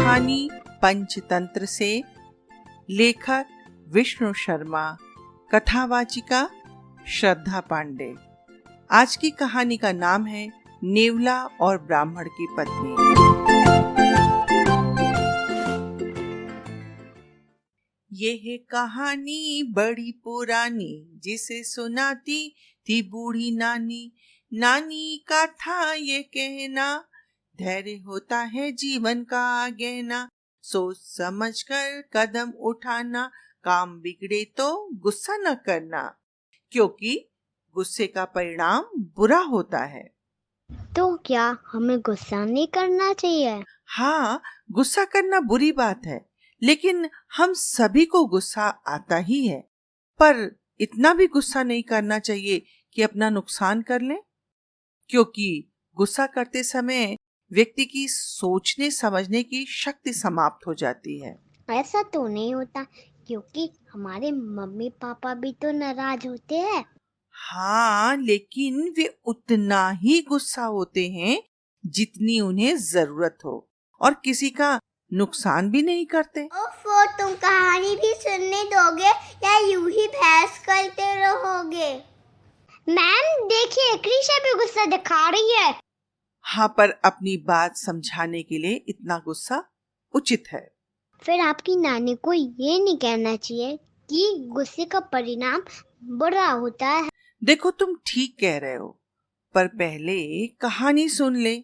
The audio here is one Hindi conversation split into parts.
कहानी पंचतंत्र से, लेखक विष्णु शर्मा, कथावाचिका श्रद्धा पांडे। आज की कहानी का नाम है नेवला और ब्राह्मण की पत्नी। ये है कहानी बड़ी पुरानी, जिसे सुनाती थी बूढ़ी नानी। नानी का था ये कहना, धैर्य होता है जीवन का गहना। सोच समझ कर कदम उठाना, काम बिगड़े तो गुस्सा न करना, क्योंकि गुस्से का परिणाम बुरा होता है। तो क्या हमें गुस्सा नहीं करना चाहिए? हाँ, गुस्सा करना बुरी बात है, लेकिन हम सभी को गुस्सा आता ही है। पर इतना भी गुस्सा नहीं करना चाहिए कि अपना नुकसान कर लें, क्योंकि गुस्सा करते समय व्यक्ति की सोचने समझने की शक्ति समाप्त हो जाती है। ऐसा तो नहीं होता, क्योंकि हमारे मम्मी पापा भी तो नाराज होते हैं। हाँ, लेकिन वे उतना ही गुस्सा होते हैं जितनी उन्हें जरूरत हो, और किसी का नुकसान भी नहीं करते। ओफो, तुम कहानी भी सुनने दोगे या यूं ही बहस करते रहोगे? मैम देखिए, कृषा भी गुस्सा दिखा रही है। हाँ, पर अपनी बात समझाने के लिए इतना गुस्सा उचित है। फिर आपकी नानी को ये नहीं कहना चाहिए कि गुस्से का परिणाम बुरा होता है। देखो, तुम ठीक कह रहे हो, पर पहले कहानी सुन ले,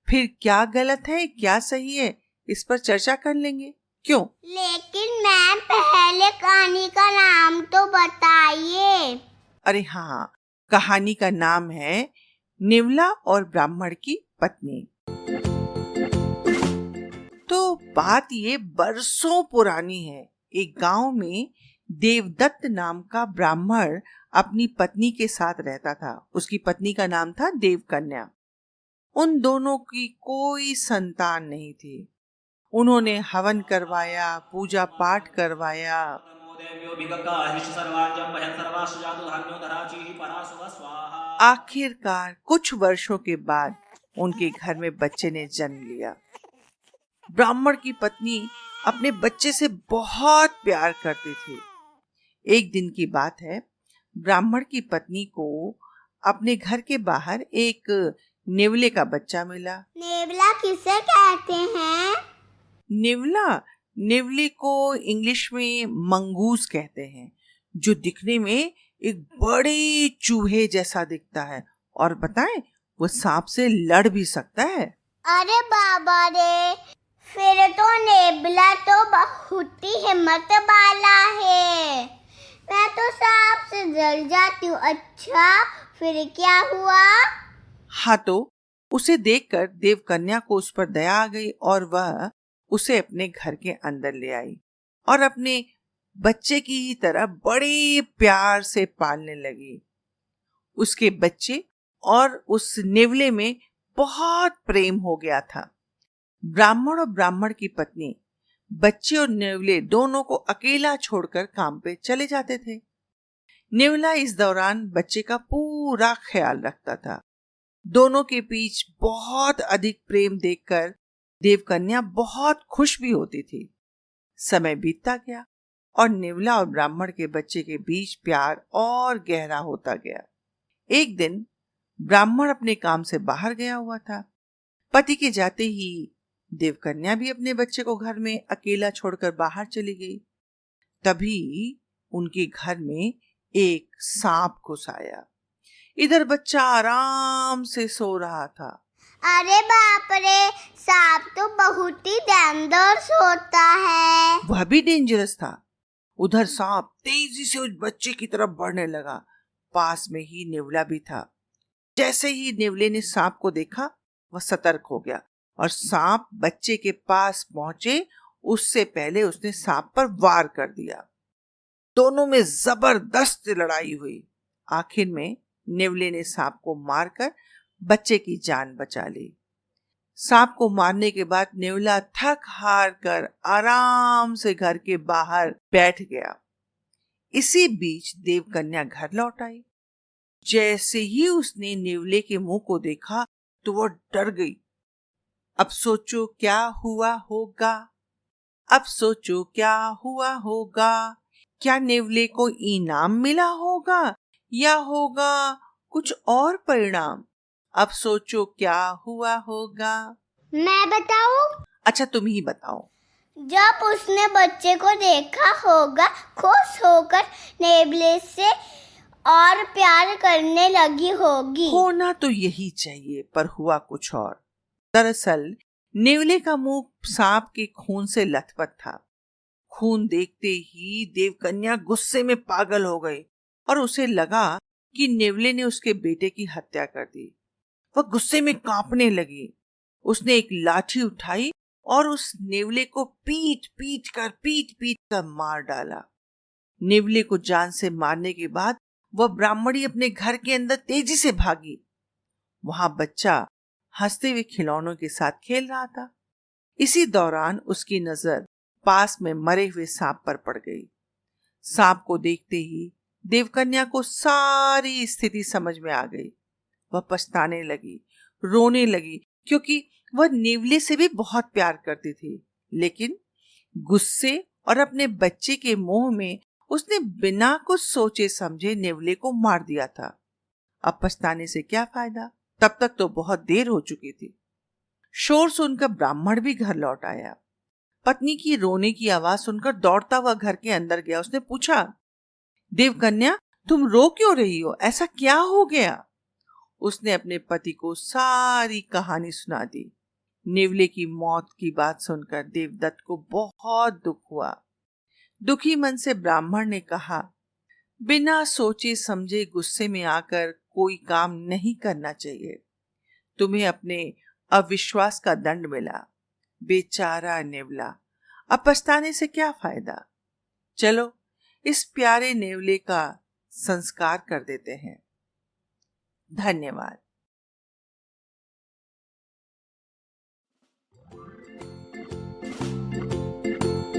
फिर क्या गलत है क्या सही है इस पर चर्चा कर लेंगे। क्यों? लेकिन मैम, पहले कहानी का नाम तो बताइए। अरे हाँ, कहानी का नाम है नेवला और ब्राह्मण की पत्नी। तो बात ये बरसों पुरानी है। एक गांव में देवदत्त नाम का ब्राह्मण अपनी पत्नी के साथ रहता था। उसकी पत्नी का नाम था देवकन्या। उन दोनों की कोई संतान नहीं थी। उन्होंने हवन करवाया, पूजा पाठ करवाया। आखिरकार कुछ वर्षों के बाद उनके घर में बच्चे ने जन्म लिया। ब्राह्मण की पत्नी अपने बच्चे से बहुत प्यार करती थी। एक दिन की बात है, ब्राह्मण की पत्नी को अपने घर के बाहर एक नेवले का बच्चा मिला। नेवला किसे कहते हैं? नेवले को इंग्लिश में मंगूस कहते हैं, जो दिखने में एक बड़े चूहे जैसा दिखता है, और बताएं, वो सांप से लड़ भी सकता है। अरे बाबा रे, फिर तो नेवला तो बहुत ही हिम्मत वाला है। मैं तो सांप से डर जाती हूँ। अच्छा, फिर क्या हुआ? हाँ, तो उसे देखकर देवकन्या को उस पर दया आ गई, और वह उसे अपने घर के अंदर ले आई और अपने बच्चे की ही तरह बड़े प्यार से पालने लगी। उसके बच्चे और उस नेवले में बहुत प्रेम हो गया था। ब्राह्मण और ब्राह्मण की पत्नी बच्चे और नेवले दोनों को अकेला छोड़कर काम पे चले जाते थे। नेवला इस दौरान बच्चे का पूरा ख्याल रखता था। दोनों के बीच बहुत अधिक प्रेम देखकर देवकन्या बहुत खुश भी होती थी। समय बीतता गया और नेवला और ब्राह्मण के बच्चे के बीच प्यार और गहरा होता गया। एक दिन ब्राह्मण अपने काम से बाहर गया हुआ था। पति के जाते ही देवकन्या भी अपने बच्चे को घर में अकेला छोड़कर बाहर चली गई। तभी उनके घर में एक सांप घुस आया। इधर बच्चा आराम से सो रहा था। अरे बाप रे, सांप तो बहुत ही डेंजरस होता है। वह भी डेंजरस था। उधर सांप तेजी से उस बच्चे की तरफ बढ़ने लगा। पास में ही नेवला भी था। जैसे ही नेवले ने सांप को देखा, वह सतर्क हो गया और सांप बच्चे के पास पहुंचे उससे पहले उसने सांप पर वार कर दिया। दोनों में जबरदस्त लड़ाई हुई। आखिर में नेवले ने सांप को मारकर बच्चे की जान बचा ली। सांप को मारने के बाद नेवला थक हार कर आराम से घर के बाहर बैठ गया। इसी बीच देवकन्या घर लौट आई। जैसे ही उसने नेवले के मुंह को देखा तो वो डर गई। अब सोचो क्या हुआ होगा। अब सोचो क्या हुआ होगा। क्या नेवले को इनाम मिला होगा या होगा कुछ और परिणाम? अब सोचो क्या हुआ होगा। मैं बताऊं? अच्छा, तुम ही बताओ। जब उसने बच्चे को देखा होगा, खुश होकर नेवले से और प्यार करने लगी होगी। होना तो यही चाहिए, पर हुआ कुछ और। दरअसल नेवले का मुंह सांप के खून से लथपथ था। खून देखते ही देवकन्या गुस्से में पागल हो गई और उसे लगा कि नेवले ने उसके बेटे की हत्या कर दी। वह गुस्से में कांपने लगी। उसने एक लाठी उठाई और उस नेवले को पीट पीट कर मार डाला। नेवले को जान से मारने के बाद वह ब्राह्मणी अपने घर के अंदर तेजी से भागी। वहां बच्चा हंसते हुए खिलौनों के साथ खेल रहा था। इसी दौरान उसकी नजर पास में मरे हुए सांप पर पड़ गई। सांप को देखते ही देवकन्या को सारी स्थिति समझ में आ गई। वह पछताने लगी, रोने लगी, क्योंकि वह नेवले से भी बहुत प्यार करती थी, लेकिन गुस्से और अपने बच्चे के मोह में उसने बिना कुछ सोचे समझे नेवले को मार दिया था। अब पछताने से क्या फायदा? तब तक तो बहुत देर हो चुकी थी। शोर सुनकर ब्राह्मण भी घर लौट आया। पत्नी की रोने की आवाज सुनकर दौड़ता हुआ घर के अंदर गया। उसने पूछा, देवकन्या, तुम रो क्यों रही हो? ऐसा क्या हो गया? उसने अपने पति को सारी कहानी सुना दी। नेवले की मौत की बात सुनकर देवदत्त को बहुत दुख हुआ। दुखी मन से ब्राह्मण ने कहा, बिना सोचे समझे गुस्से में आकर कोई काम नहीं करना चाहिए। तुम्हें अपने अविश्वास का दंड मिला। बेचारा नेवला, अब पछताने से क्या फायदा? चलो इस प्यारे नेवले का संस्कार कर देते हैं। धन्यवाद।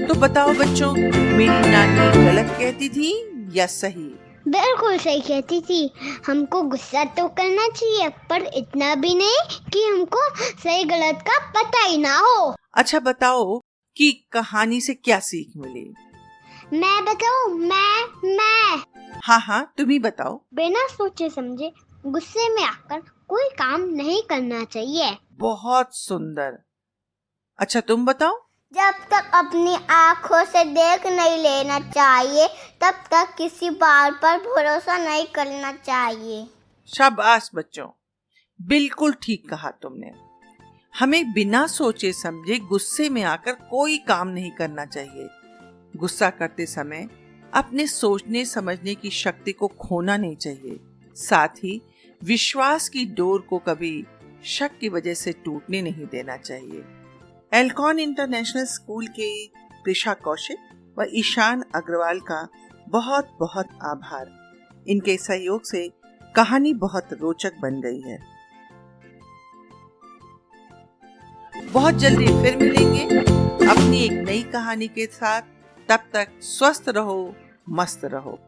तो बताओ बच्चों, मेरी नानी गलत कहती थी या सही? बिल्कुल सही कहती थी। हमको गुस्सा तो करना चाहिए, पर इतना भी नहीं कि हमको सही गलत का पता ही ना हो। अच्छा बताओ कि कहानी से क्या सीख मिली? मैं बताऊं? मैं हाँ, तुम ही बताओ। बिना सोचे समझे गुस्से में आकर कोई काम नहीं करना चाहिए। बहुत सुंदर। अच्छा तुम बताओ। जब तक अपनी आँखों से देख नहीं लेना चाहिए, तब तक किसी बात पर भरोसा नहीं करना चाहिए। शाबाश बच्चों, बिल्कुल ठीक कहा तुमने। हमें बिना सोचे समझे गुस्से में आकर कोई काम नहीं करना चाहिए। गुस्सा करते समय अपने सोचने समझने की शक्ति को खोना नहीं चाहिए। साथ ही विश्वास की डोर को कभी शक की वजह से टूटने नहीं देना चाहिए। एल्कॉन इंटरनेशनल स्कूल के प्रिशा कौशिक व ईशान अग्रवाल का बहुत बहुत आभार। इनके सहयोग से कहानी बहुत रोचक बन गई है। बहुत जल्दी फिर मिलेंगे अपनी एक नई कहानी के साथ। तब तक स्वस्थ रहो, मस्त रहो।